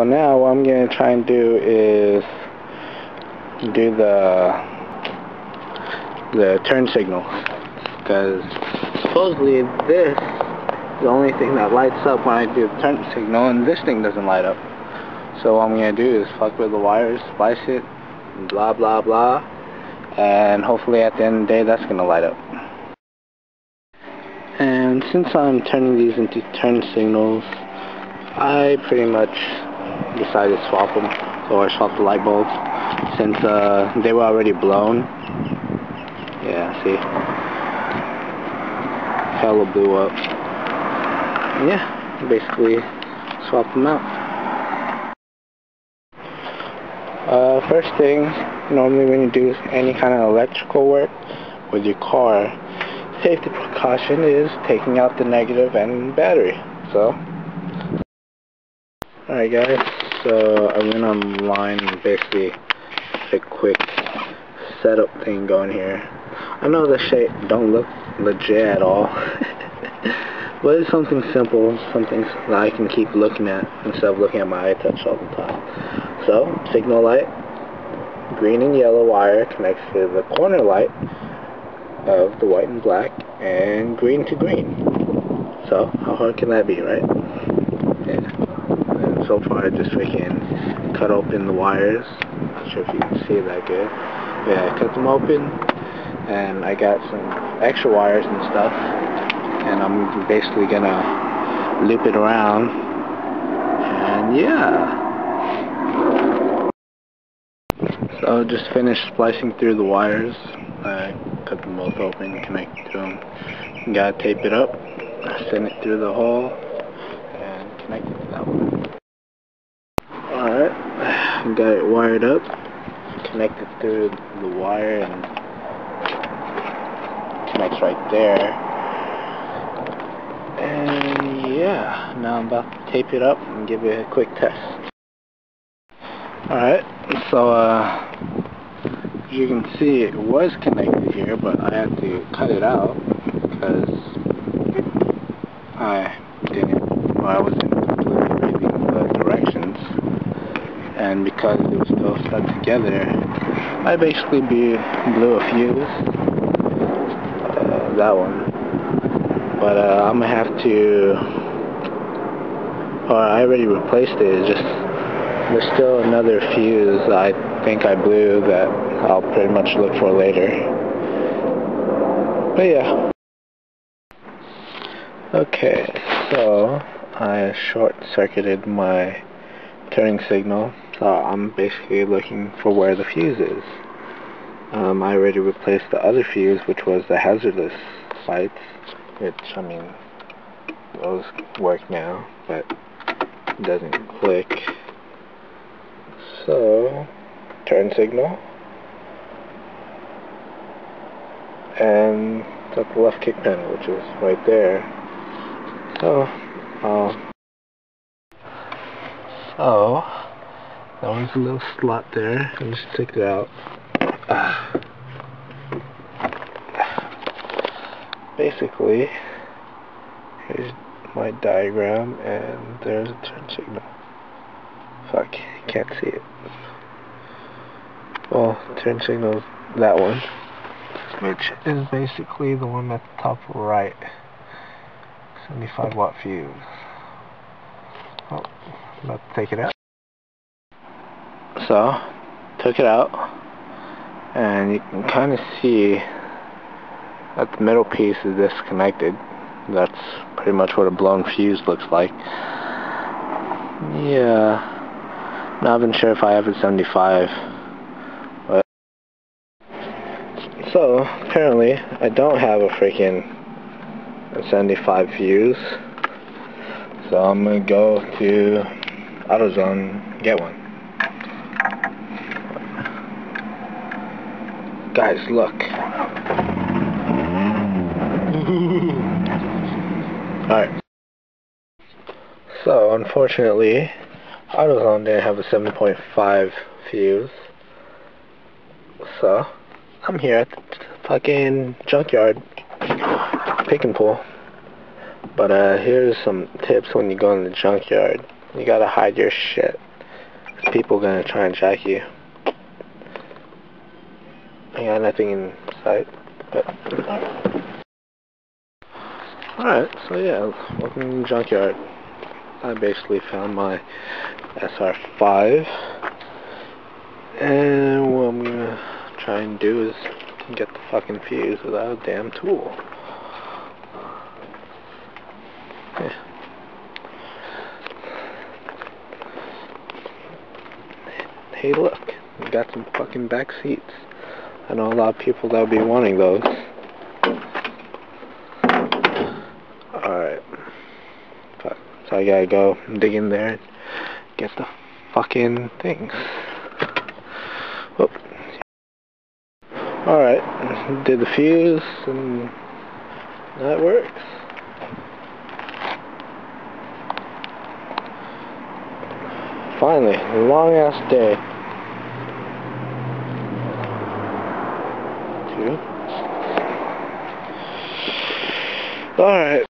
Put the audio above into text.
So now what I'm going to try and do is do the turn signal, because supposedly this is the only thing that lights up when I do the turn signal, and this thing doesn't light up. So what I'm going to do is fuck with the wires, splice it, blah blah blah, and hopefully at the end of the day that's going to light up. And since I'm turning these into turn signals, I pretty much decided to swap them, or swap the light bulbs, since they were already blown. Yeah, see? Hella blew up. And yeah, basically swap them out. First thing, normally when you do any kind of electrical work with your car, safety precaution is taking out the negative and battery. So, alright guys, so I went online and basically a quick setup thing going here. I know this shit don't look legit at all, but it's something simple, something that I can keep looking at instead of looking at my iTouch all the time. So, signal light, green and yellow wire connects to the corner light of the white and black, and green to green. So, how hard can that be, right? Yeah. And so far I just freaking cut open the wires. Not sure if you can see that good. Yeah, I cut them open, and I got some extra wires and stuff, and I'm basically gonna loop it around, and yeah. So just finished splicing through the wires. I cut them both open, connected to them. You gotta tape it up, send it through the hole, and connect it to that one. Alright, got it wired up, connected through the wire, and connects right there. And yeah, now I'm about to tape it up and give it a quick test. Alright, so as you can see, it was connected here, but I had to cut it out because I wasn't completely reading the directions, and because it was still stuck together, I basically blew a fuse, that one, but I'm gonna have to, or I already replaced it, there's still another fuse I think I blew that I'll pretty much look for later. But yeah. Okay, so I short-circuited my turning signal, so I'm basically looking for where the fuse is. I already replaced the other fuse, which was the hazardous lights, which, I mean, those work now, but it doesn't click. So, turn signal, and that's the left kick panel, which is right there. So there was a little slot there, and just took it out. Basically, here's my diagram, and there's a turn signal. Fuck, you can't see it. Well, turn signal is that one, which is basically the one at the top right. 75 watt fuse. Oh, I'm about to take it out. So, took it out, and you can kind of see that the middle piece is disconnected. That's pretty much what a blown fuse looks like. Yeah. Not even sure if I have a 75, but so apparently I don't have a freaking 75 fuse, so I'm gonna go to AutoZone and get one. Guys, look. Alright. So unfortunately, AutoZone didn't have a 7.5 fuse, so I'm here at the fucking junkyard, pick and pull. But here's some tips when you go in the junkyard. You gotta hide your shit. People gonna try and jack you. I got nothing in sight, but alright, so yeah, welcome to the junkyard. I basically found my SR5, and what I'm gonna try and do is get the fucking fuse without a damn tool. Yeah. Hey look, we got some fucking back seats. I know a lot of people that'll be wanting those. Alright. Fuck. So I gotta go dig in there and get the fucking things. Whoop. Alright. Did the fuse and that works. Finally, long ass day. Alright.